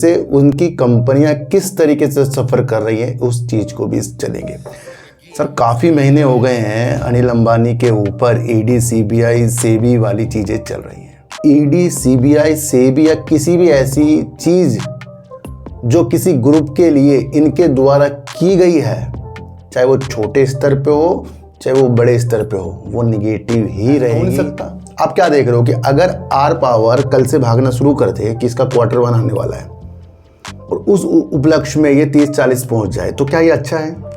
से उनकी कंपनियां किस तरीके से सफ़र कर रही हैं उस चीज़ को भी चलेंगे। सर काफ़ी महीने हो गए हैं अनिल अंबानी के ऊपर ईडी सीबीआई सेबी वाली चीज़ें चल रही हैं। ईडी सीबीआई सेबी या किसी भी ऐसी चीज़ जो किसी ग्रुप के लिए इनके द्वारा की गई है, चाहे वो छोटे स्तर पे हो चाहे वो बड़े स्तर पे हो, वो निगेटिव ही रहेगी। सकता आप क्या देख रहे हो कि अगर आर पावर कल से भागना शुरू करते कि इसका क्वार्टर 1 आने वाला है और उस उपलक्ष्य में ये 30-40 पहुंच जाए तो क्या ये अच्छा है?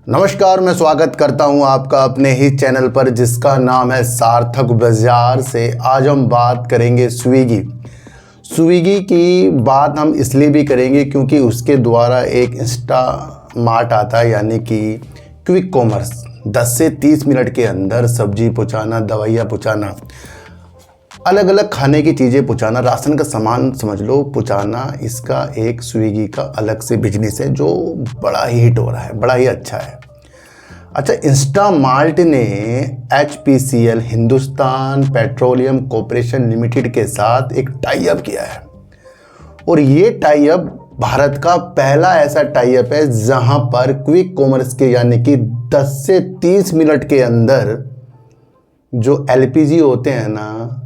नमस्कार, मैं स्वागत करता हूं आपका अपने ही चैनल पर जिसका नाम है सार्थक बाजार से। आज हम बात करेंगे स्विगी की बात हम इसलिए भी करेंगे क्योंकि उसके द्वारा एक इंस्टा मार्ट आता है, यानी कि क्विक कॉमर्स। 10 से 30 मिनट के अंदर सब्जी पहुंचाना, दवाइयाँ पहुंचाना, अलग अलग खाने की चीज़ें पहुंचाना, राशन का सामान समझ लो पहुंचाना, इसका एक स्विगी का अलग से बिजनेस है जो बड़ा ही हिट हो रहा है, बड़ा ही अच्छा है। अच्छा, इंस्टामार्ट ने HPCL Hindustan petroleum corporation limited के साथ एक टाई अप किया है और ये टाई अप भारत का पहला ऐसा टाई अप है जहां पर क्विक कॉमर्स के यानी कि 10 से 30 मिनट के अंदर जो LPG होते हैं ना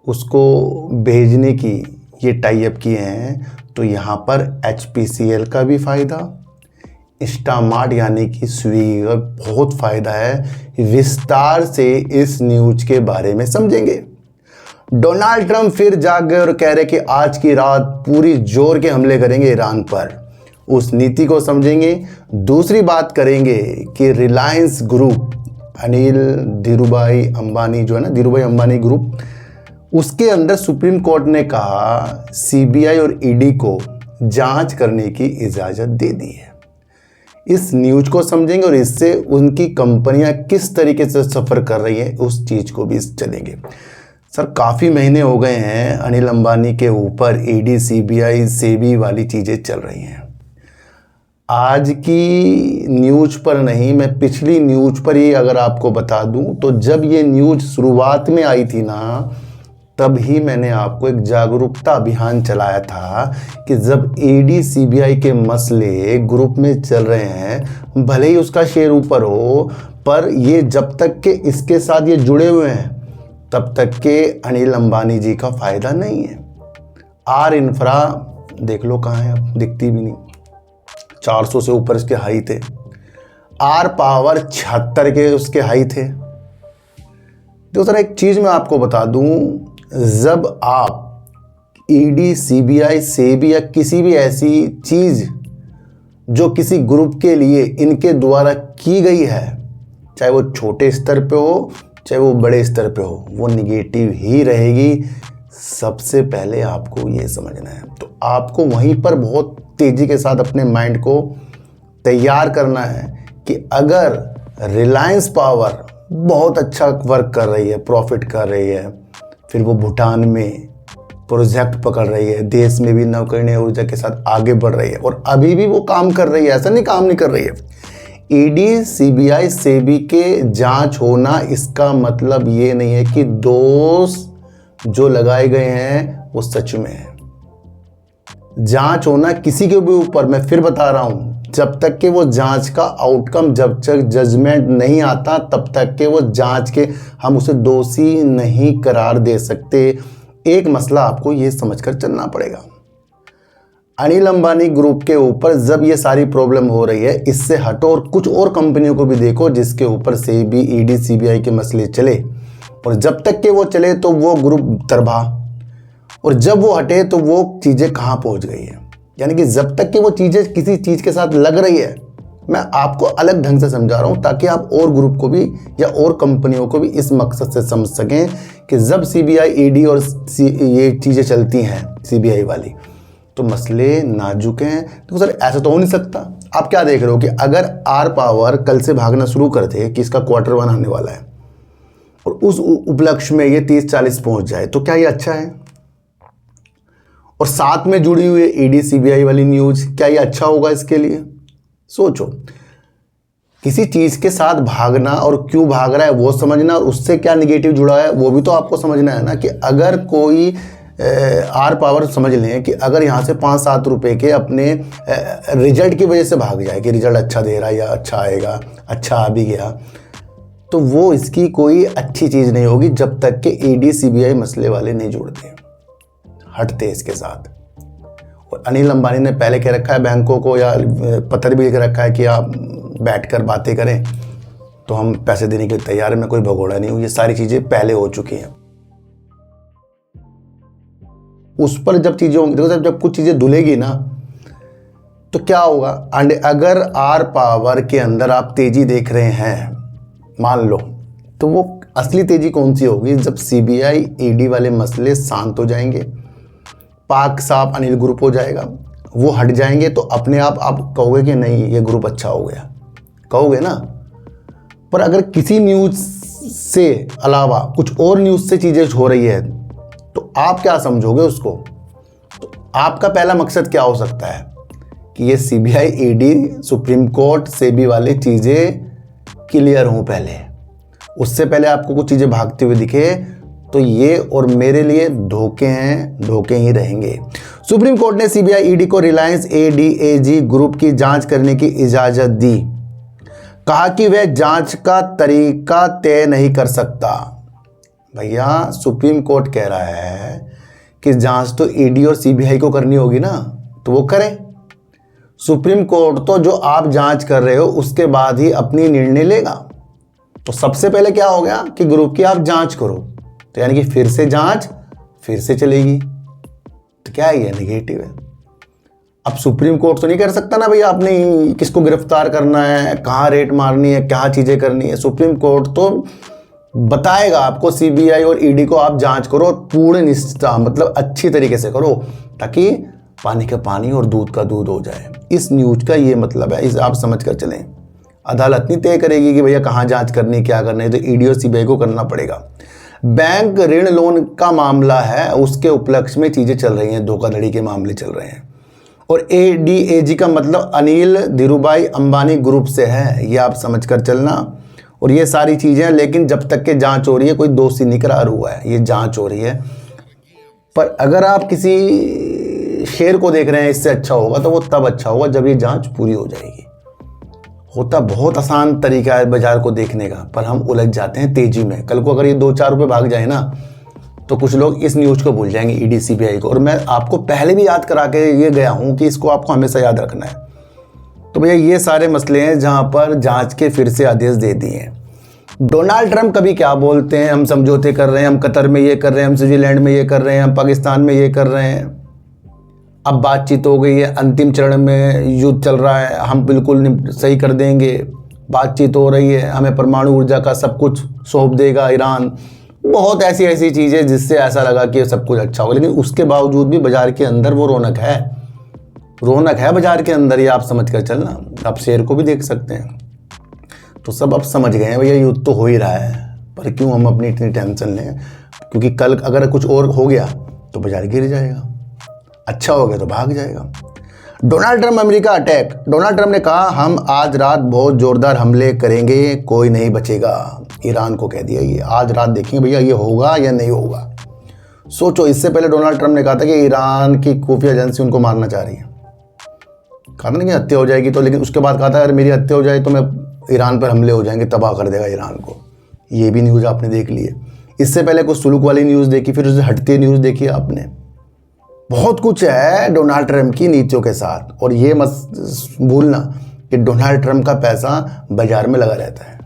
उसको भेजने की ये टाई अप किए हैं। तो यहाँ पर HPCL का भी फ़ायदा, इंस्टामार्ट यानी कि स्विगी का बहुत फ़ायदा है। विस्तार से इस न्यूज़ के बारे में समझेंगे। डोनाल्ड ट्रंप फिर जाग गए और कह रहे कि आज की रात पूरी जोर के हमले करेंगे ईरान पर, उस नीति को समझेंगे। दूसरी बात करेंगे कि रिलायंस ग्रुप, अनिल धीरूभाई अंबानी जो है ना, धीरूभाई अंबानी ग्रुप, उसके अंदर सुप्रीम कोर्ट ने कहा CBI और ED को जांच करने की इजाज़त दे दी है। इस न्यूज़ को समझेंगे और इससे उनकी कंपनियां किस तरीके से सफ़र कर रही हैं उस चीज़ को भी चलेंगे। सर काफ़ी महीने हो गए हैं अनिल अंबानी के ऊपर ED CBI सेबी वाली चीज़ें चल रही हैं। आज की न्यूज़ पर नहीं, मैं पिछली न्यूज़ पर ही अगर आपको बता दूं तो जब ये न्यूज़ शुरुआत में आई थी ना, तब ही मैंने आपको एक जागरूकता अभियान चलाया था कि जब ED CBI के मसले ग्रुप में चल रहे हैं, भले ही उसका शेयर ऊपर हो, पर ये जब तक के इसके साथ ये जुड़े हुए हैं तब तक के अनिल अंबानी जी का फ़ायदा नहीं है। आर इंफ्रा देख लो कहाँ है, अब दिखती भी नहीं। 400 से ऊपर इसके हाई थे। आर पावर 76 के उसके हाई थे। दूसरा एक चीज़ मैं आपको बता दूं, जब आप ED CBI सेबी या किसी भी ऐसी चीज़ जो किसी ग्रुप के लिए इनके द्वारा की गई है, चाहे वो छोटे स्तर पे हो चाहे वो बड़े स्तर पे हो, वो निगेटिव ही रहेगी। सबसे पहले आपको ये समझना है। तो आपको वहीं पर बहुत तेज़ी के साथ अपने माइंड को तैयार करना है कि अगर रिलायंस पावर बहुत अच्छा वर्क कर रही है, प्रॉफिट कर रही है, फिर वो भूटान में प्रोजेक्ट पकड़ रही है, देश में भी नवकरणीय ऊर्जा के साथ आगे बढ़ रही है और अभी भी वो काम कर रही है, ऐसा नहीं काम नहीं कर रही है। ED CBI सेबी के जांच होना इसका मतलब ये नहीं है कि दोष जो लगाए गए हैं वो सच में है। जांच होना किसी के भी ऊपर, मैं फिर बता रहा हूं, जब तक कि वो जांच का आउटकम, जब तक जजमेंट नहीं आता तब तक के वो जांच के हम उसे दोषी नहीं करार दे सकते। एक मसला आपको ये समझकर चलना पड़ेगा। अनिल अंबानी ग्रुप के ऊपर जब ये सारी प्रॉब्लम हो रही है, इससे हटो और कुछ और कंपनियों को भी देखो जिसके ऊपर से भी ED CBI के मसले चले, और जब तक के वो चले तो वो ग्रुप तरबा, और जब वो हटे तो वो चीज़ें कहाँ पहुँच गई है। यानी कि जब तक कि वो चीज़ें किसी चीज़ के साथ लग रही है, मैं आपको अलग ढंग से समझा रहा हूँ ताकि आप और ग्रुप को भी या और कंपनियों को भी इस मकसद से समझ सकें कि जब CBI ED और ये चीज़ें चलती हैं CBI वाली, तो मसले नाजुक हैं। तो सर ऐसा तो हो नहीं सकता। आप क्या देख रहे हो कि अगर आर पावर कल से भागना शुरू करते कि इसका क्वार्टर 1 आने वाला है और उस उपलक्ष्य में ये 30-40 पहुँच जाए तो क्या ये अच्छा है? और साथ में जुड़ी हुई है ईडी सीबीआई वाली न्यूज़। क्या ये अच्छा होगा इसके लिए? सोचो, किसी चीज़ के साथ भागना और क्यों भाग रहा है वो समझना, और उससे क्या निगेटिव जुड़ा है वो भी तो आपको समझना है ना। कि अगर कोई आर पावर समझ लें कि अगर यहाँ से 5-7 रुपए के अपने रिजल्ट की वजह से भाग जाए कि रिजल्ट अच्छा दे रहा है या अच्छा आएगा, अच्छा आ भी गया, तो वो इसकी कोई अच्छी चीज़ नहीं होगी जब तक कि ईडी सीबीआई मसले वाले नहीं जुड़ते, हटते इसके साथ। और अनिल अंबानी ने पहले कह रखा है बैंकों को, या पत्र भी लिख रखा है कि आप बैठकर बातें करें तो हम पैसे देने के लिए तैयार हैं, मैं कोई भगोड़ा नहीं हूँ। ये सारी चीज़ें पहले हो चुकी हैं। उस पर जब चीज़ें होंगी, देखो जब कुछ चीज़ें धुलेगी ना तो क्या होगा। अगर आर पावर के अंदर आप तेज़ी देख रहे हैं मान लो, तो वो असली तेज़ी कौन सी होगी? जब सीबीआई ईडी वाले मसले शांत हो जाएंगे, पाक साहब अनिल ग्रुप हो जाएगा, वो हट जाएंगे, तो अपने आप कहोगे कि नहीं ये ग्रुप अच्छा हो गया, कहोगे ना। पर अगर किसी न्यूज़ से अलावा कुछ और न्यूज़ से चीज़ें हो रही है तो आप क्या समझोगे उसको? तो आपका पहला मकसद क्या हो सकता है कि ये CBI ED supreme court SEBI वाली चीज़ें क्लियर हों पहले, उससे पहले आपको कुछ चीज़ें भागते हुए दिखे तो ये और मेरे लिए धोखे हैं, धोखे ही रहेंगे। सुप्रीम कोर्ट ने सीबीआई ईडी को रिलायंस एडीएजी ग्रुप की जांच करने की इजाज़त दी। कहा कि वह जांच का तरीका तय नहीं कर सकता। भैया सुप्रीम कोर्ट कह रहा है कि जांच तो ईडी और सीबीआई को करनी होगी ना, तो वो करें। सुप्रीम कोर्ट तो जो आप जांच कर रहे हो उसके बाद ही अपनी निर्णय लेगा। तो सबसे पहले क्या हो गया कि ग्रुप की आप जांच करो, तो यानी कि फिर से जांच फिर से चलेगी। तो क्या है ये निगेटिव है। अब सुप्रीम कोर्ट तो नहीं कर सकता ना भैया आपने किसको गिरफ्तार करना है, कहाँ रेट मारनी है, क्या चीज़ें करनी है। सुप्रीम कोर्ट तो बताएगा आपको सीबीआई और ईडी को आप जांच करो, पूर्ण निष्ठा मतलब अच्छी तरीके से करो, ताकि पानी का पानी और दूध का दूध हो जाए। इस न्यूज़ का ये मतलब है, इस आप समझ कर चलें। अदालत नहीं तय करेगी कि भैया कहाँ जांच करनी, क्या करना है, तो ईडी और सीबीआई को करना पड़ेगा। बैंक ऋण लोन का मामला है, उसके उपलक्ष्य में चीज़ें चल रही हैं, धोखाधड़ी के मामले चल रहे हैं। और एडीएजी का मतलब अनिल धीरूभाई अंबानी ग्रुप से है, ये आप समझ कर चलना। और ये सारी चीज़ें, लेकिन जब तक के जांच हो रही है कोई दोषी नहीं करार हुआ है, ये जांच हो रही है। पर अगर आप किसी शेयर को देख रहे हैं इससे अच्छा होगा, तो वो तब अच्छा होगा जब ये जांच पूरी हो जाएगी। होता बहुत आसान तरीका है बाजार को देखने का, पर हम उलझ जाते हैं तेजी में। कल को अगर ये 2-4 रुपये भाग जाए ना, तो कुछ लोग इस न्यूज़ को भूल जाएंगे ईडी सीबीआई को। और मैं आपको पहले भी याद करा के ये गया हूँ कि इसको आपको हमेशा याद रखना है। तो भैया ये सारे मसले हैं जहाँ पर जांच के फिर से आदेश दे दिए हैं। डोनाल्ड ट्रंप कभी क्या बोलते हैं, हम समझौते कर रहे हैं, हम कतर में ये कर रहे हैं, हम स्विट्जरलैंड में ये कर रहे हैं, हम पाकिस्तान में ये कर रहे हैं। अब बातचीत हो गई है, अंतिम चरण में युद्ध चल रहा है, हम बिल्कुल सही कर देंगे, बातचीत हो रही है, हमें परमाणु ऊर्जा का सब कुछ सौंप देगा ईरान। बहुत ऐसी ऐसी चीज़ें जिससे ऐसा लगा कि सब कुछ अच्छा होगा, लेकिन उसके बावजूद भी बाजार के अंदर वो रौनक है बाजार के अंदर, ये आप समझ कर चलना। आप शेयर को भी देख सकते हैं। तो सब अब समझ गए हैं भैया युद्ध तो हो ही रहा है, पर क्यों हम अपनी इतनी टेंशन लें, क्योंकि कल अगर कुछ और हो गया तो बाजार गिर जाएगा, अच्छा हो गया तो भाग जाएगा। Donald Trump America attack. Donald Trump ने कहा हम आज रात बहुत जोरदार हमले करेंगे, कोई नहीं बचेगा। ईरान को कह दिया ये आज रात देखेंगे भैया ये होगा या नहीं होगा। सोचो, इससे पहले डोनाल्ड ट्रंप ने कहा था कि ईरान की खुफिया एजेंसी उनको मारना चाह रही है, कहा था ना कि हत्या हो जाएगी, तो लेकिन उसके बाद कहा था अगर मेरी हत्या हो जाए तो मैं ईरान पर हमले हो जाएंगे, तबाह कर देगा ईरान को। ये भी न्यूज़ आपने देख ली है। इससे पहले कुछ सुलूक वाली न्यूज़ देखी, फिर उससे हटती न्यूज़ देखी आपने। बहुत कुछ है डोनाल्ड ट्रंप की नीतियों के साथ। और ये मत भूलना कि डोनाल्ड ट्रंप का पैसा बाजार में लगा रहता है,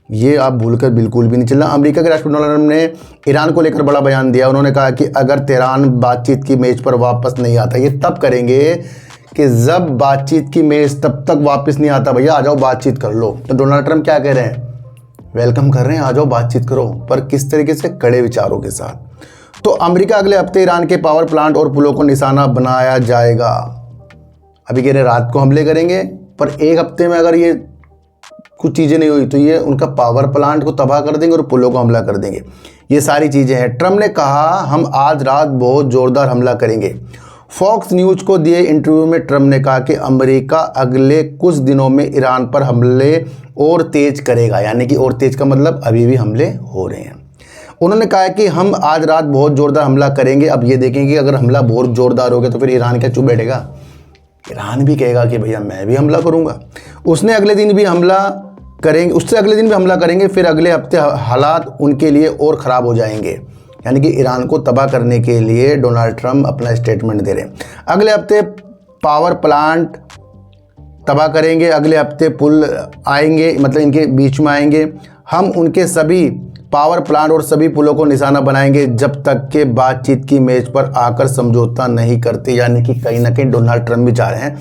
ये आप भूलकर बिल्कुल भी नहीं चलना। अमेरिका के राष्ट्रपति डोनाल्ड ट्रंप ने ईरान को लेकर बड़ा बयान दिया। उन्होंने कहा कि अगर तेहरान बातचीत की मेज पर वापस नहीं आता, ये तब करेंगे कि जब बातचीत की मेज तब तक वापस नहीं आता, भैया आ जाओ बातचीत कर लो। तो डोनाल्ड ट्रंप क्या कह रहे हैं, वेलकम कर रहे हैं, आ जाओ बातचीत करो, पर किस तरीके से, कड़े विचारों के साथ। तो अमेरिका अगले हफ्ते ईरान के पावर प्लांट और पुलों को निशाना बनाया जाएगा। अभी कह रहे रात को हमले करेंगे, पर एक हफ्ते में अगर ये कुछ चीज़ें नहीं हुई तो ये उनका पावर प्लांट को तबाह कर देंगे और पुलों को हमला कर देंगे। ये सारी चीज़ें हैं। ट्रंप ने कहा हम आज रात बहुत ज़ोरदार हमला करेंगे, फॉक्स न्यूज को दिए इंटरव्यू में ट्रम्प ने कहा कि अमेरिका अगले कुछ दिनों में ईरान पर हमले और तेज करेगा, यानी कि और तेज का मतलब अभी भी हमले हो रहे हैं। उन्होंने कहा कि हम आज रात बहुत ज़ोरदार हमला करेंगे। अब ये देखेंगे अगर हमला बहुत ज़ोरदार हो गया तो फिर ईरान क्या चुप बैठेगा? ईरान भी कहेगा कि भैया मैं भी हमला करूँगा। उससे अगले दिन भी हमला करेंगे, फिर अगले हफ्ते हालात उनके लिए और ख़राब हो जाएंगे। यानी कि ईरान को तबाह करने के लिए डोनाल्ड ट्रंप अपना स्टेटमेंट दे रहे हैं। अगले हफ्ते पावर प्लांट तबाह करेंगे, अगले हफ्ते पुल आएंगे, मतलब इनके बीच में आएंगे। हम उनके सभी पावर प्लांट और सभी पुलों को निशाना बनाएंगे जब तक के बातचीत की मेज पर आकर समझौता नहीं करते। यानी कि कहीं ना कहीं डोनाल्ड ट्रंप भी चाह रहे हैं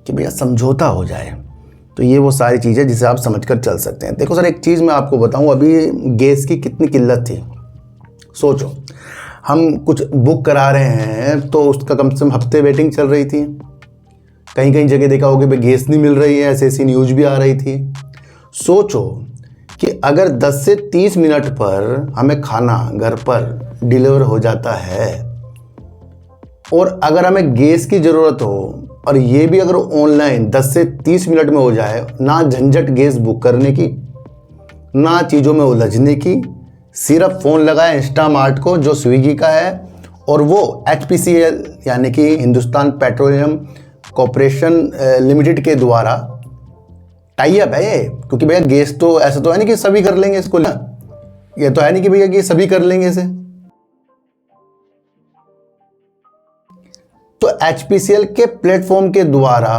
कि भैया समझौता हो जाए। तो ये वो सारी चीज़ें जिसे आप समझकर चल सकते हैं। देखो सर, एक चीज़ मैं आपको बताऊं, अभी गैस की कितनी किल्लत थी। सोचो, हम कुछ बुक करा रहे हैं तो उसका कम से कम हफ्ते वेटिंग चल रही थी। कहीं कहीं जगह देखा होगा भाई गैस नहीं मिल रही है, ऐसी न्यूज़ भी आ रही थी। सोचो कि अगर 10 से 30 मिनट पर हमें खाना घर पर डिलीवर हो जाता है और अगर हमें गैस की ज़रूरत हो और ये भी अगर ऑनलाइन 10 से 30 मिनट में हो जाए, ना झंझट गैस बुक करने की, ना चीज़ों में उलझने की, सिर्फ फ़ोन लगाए इंस्टामार्ट को जो स्विगी का है और वो HPCL यानी कि हिंदुस्तान पेट्रोलियम कॉरपोरेशन लिमिटेड के द्वारा टाई अप है ये। क्योंकि भैया गैस तो ऐसा तो है नहीं कि सभी कर लेंगे इसको, ये तो है नहीं कि भैया कि सभी कर लेंगे इसे। तो HPCL के प्लेटफॉर्म के द्वारा,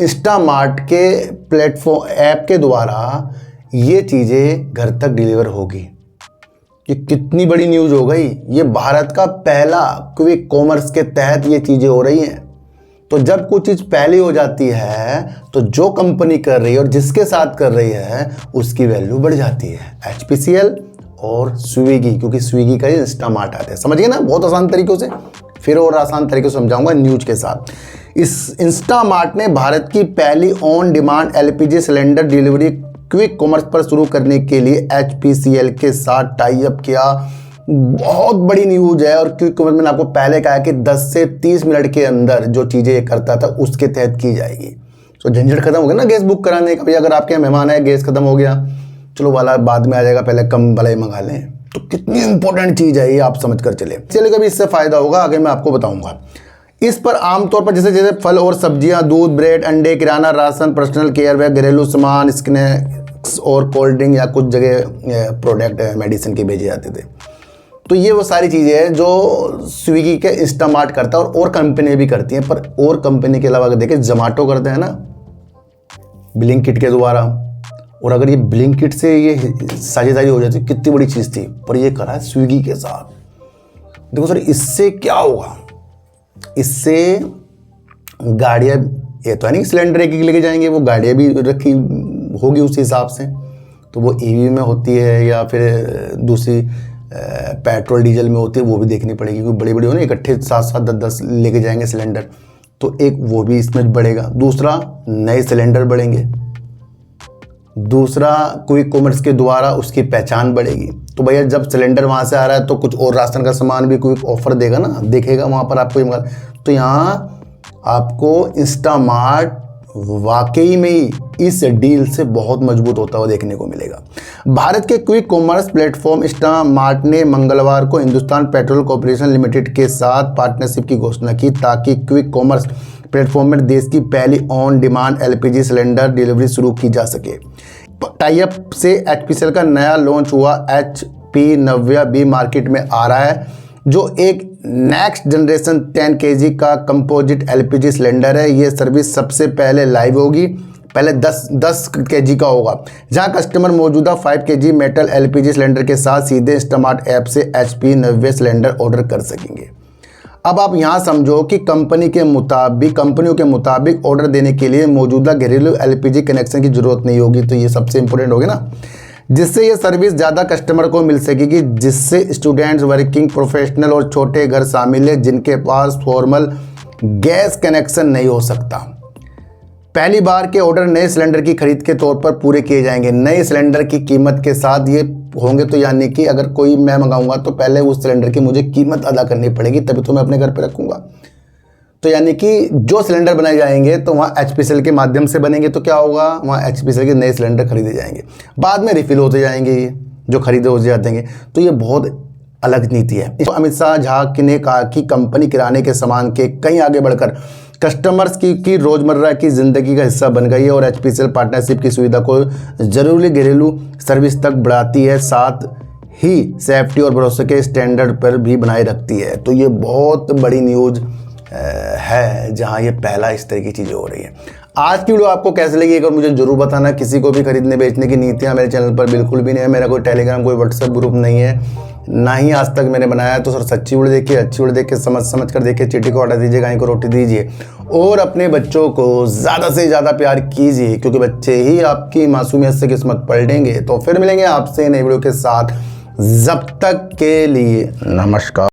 इंस्टामार्ट के प्लेटफॉर्म ऐप के द्वारा ये चीज़ें घर तक डिलीवर होगी। ये कितनी बड़ी न्यूज़ हो गई। ये भारत का पहला क्विक कॉमर्स के तहत ये चीज़ें हो रही हैं। तो जब कुछ चीज़ पहली हो जाती है तो जो कंपनी कर रही है और जिसके साथ कर रही है उसकी वैल्यू बढ़ जाती है। HPCL और स्विगी, क्योंकि स्विगी का ही इंस्टामार्ट आता है। समझिए ना, बहुत आसान तरीक़ों से, फिर और आसान तरीके से समझाऊंगा न्यूज़ के साथ। इस इंस्टामार्ट ने भारत की पहली on demand LPG cylinder delivery quick commerce पर शुरू करने के लिए HPCL के साथ टाई अप किया। बहुत बड़ी न्यूज़ है। और क्विक कॉमर्स मैंने आपको पहले कहा कि 10 से 30 मिनट के अंदर जो चीज़ें ये करता था उसके तहत की जाएगी। तो झंझट खत्म हो गया ना गैस बुक कराने का। भैया अगर आपके यहाँ मेहमान है, गैस खत्म हो गया, चलो वाला बाद में आ जाएगा, पहले कम वाला ही मंगा लें। तो कितनी इंपॉर्टेंट चीज़ है ये, आप समझ कर चले। चलिए, कभी इससे फ़ायदा होगा आगे मैं आपको बताऊँगा। इस पर आमतौर पर जैसे फल और सब्जियां, दूध, ब्रेड, अंडे, किराना, राशन, पर्सनल केयर व घरेलू सामान, स्नैक्स और कोल्ड ड्रिंक या कुछ जगह प्रोडक्ट मेडिसिन के भेजे जाते थे। तो ये वो सारी चीज़ें हैं जो स्विगी के इंस्टामार्ट करता है और कंपनी भी करती हैं। पर और कंपनी के अलावा अगर देखें, जोमेटो करते हैं ना ब्लिंकिट के द्वारा। और अगर ये ब्लिंकिट से ये साझेदारी हो जाती कितनी बड़ी चीज़ थी, पर ये करा है स्विगी के साथ। देखो सर, इससे क्या होगा? इससे गाड़ियाँ, ये तो है नहीं सिलेंडर एक लेके जाएंगे, वो गाड़ियाँ भी रखी होगी उस हिसाब से। तो वो EV में होती है या फिर दूसरी पेट्रोल डीजल में होती है, वो भी देखनी पड़ेगी। क्योंकि बड़ी बड़ी हो ना, इकट्ठे 7-7 10-10 लेके जाएंगे सिलेंडर, तो एक वो भी इसमें बढ़ेगा। दूसरा, नए सिलेंडर बढ़ेंगे। दूसरा, क्विक कॉमर्स के द्वारा उसकी पहचान बढ़ेगी। तो भैया जब सिलेंडर वहाँ से आ रहा है तो कुछ और राशन का सामान भी क्विक ऑफर देगा ना, देखेगा वहाँ पर आपको। तो यहाँ आपको इंस्टामार्ट वाकई में ही इस डील से बहुत मजबूत होता हुआ देखने को मिलेगा। भारत के क्विक कॉमर्स प्लेटफॉर्म इंस्टामार्ट ने मंगलवार को हिंदुस्तान पेट्रोल कॉरपोरेशन लिमिटेड के साथ पार्टनरशिप की घोषणा की ताकि क्विक कॉमर्स प्लेटफॉर्म में देश की पहली on demand LPG cylinder delivery शुरू की जा सके। टाई अप से HPCL का नया लॉन्च हुआ HP90B मार्केट में आ रहा है, जो एक नेक्स्ट जनरेशन 10 kg का कंपोजिट LPG सिलेंडर है। ये सर्विस सबसे पहले लाइव होगी। पहले 10 kg का होगा, जहां कस्टमर मौजूदा 5 kg मेटल LPG सिलेंडर के साथ सीधे इंस्टामार्ट ऐप से HP90 सिलेंडर ऑर्डर कर सकेंगे। अब आप यहाँ समझो कि कंपनियों के मुताबिक ऑर्डर देने के लिए मौजूदा घरेलू LPG कनेक्शन की जरूरत नहीं होगी। तो ये सबसे इंपॉर्टेंट होगी ना, जिससे ये सर्विस ज़्यादा कस्टमर को मिल सकेगी, जिससे स्टूडेंट्स, वर्किंग प्रोफेशनल और छोटे घर शामिल है जिनके पास फॉर्मल गैस कनेक्शन नहीं हो सकता। पहली बार के ऑर्डर नए सिलेंडर की खरीद के तौर पर पूरे किए जाएंगे। नए सिलेंडर की कीमत के साथ ये होंगे। तो यानी कि अगर कोई मैं मंगाऊंगा तो पहले उस सिलेंडर की मुझे कीमत अदा करनी पड़ेगी, तभी तो मैं अपने घर पे रखूंगा। तो यानी कि जो सिलेंडर बनाए जाएंगे तो वहाँ HPCL के माध्यम से बनेंगे, तो क्या होगा, वहाँ HPCL के नए सिलेंडर खरीदे जाएंगे, बाद में रिफिल होते जाएंगे ये जो खरीदे हो जाते हैं। तो ये बहुत अलग नीति है। तो अमित शाह झा ने कहा कि कंपनी किराने के सामान के कहीं आगे बढ़कर कस्टमर्स की रोज़मर्रा की ज़िंदगी का हिस्सा बन गई है और HPCL पार्टनरशिप की सुविधा को ज़रूरी घरेलू सर्विस तक बढ़ाती है, साथ ही सेफ्टी और भरोसे के स्टैंडर्ड पर भी बनाए रखती है। तो ये बहुत बड़ी न्यूज़ है जहां ये पहला इस तरह की चीज़ें हो रही है। आज की वीडियो आपको कैसे लगी एक बार मुझे जरूर बताना। किसी को भी खरीदने बेचने की नीतियां मेरे चैनल पर बिल्कुल भी नहीं है। मेरा कोई टेलीग्राम कोई व्हाट्सएप ग्रुप नहीं है, ना ही आज तक मैंने बनाया। तो सर सच्ची वीडियो देखिए, अच्छी वीडियो देख के समझ कर देखिए, चीटी को हटा दीजिए, गाय को रोटी दीजिए और अपने बच्चों को ज़्यादा से ज़्यादा प्यार कीजिए, क्योंकि बच्चे ही आपकी मासूमियत से किस्मत पलटेंगे। तो फिर मिलेंगे आपसे नई वीडियो के साथ, जब तक के लिए नमस्कार।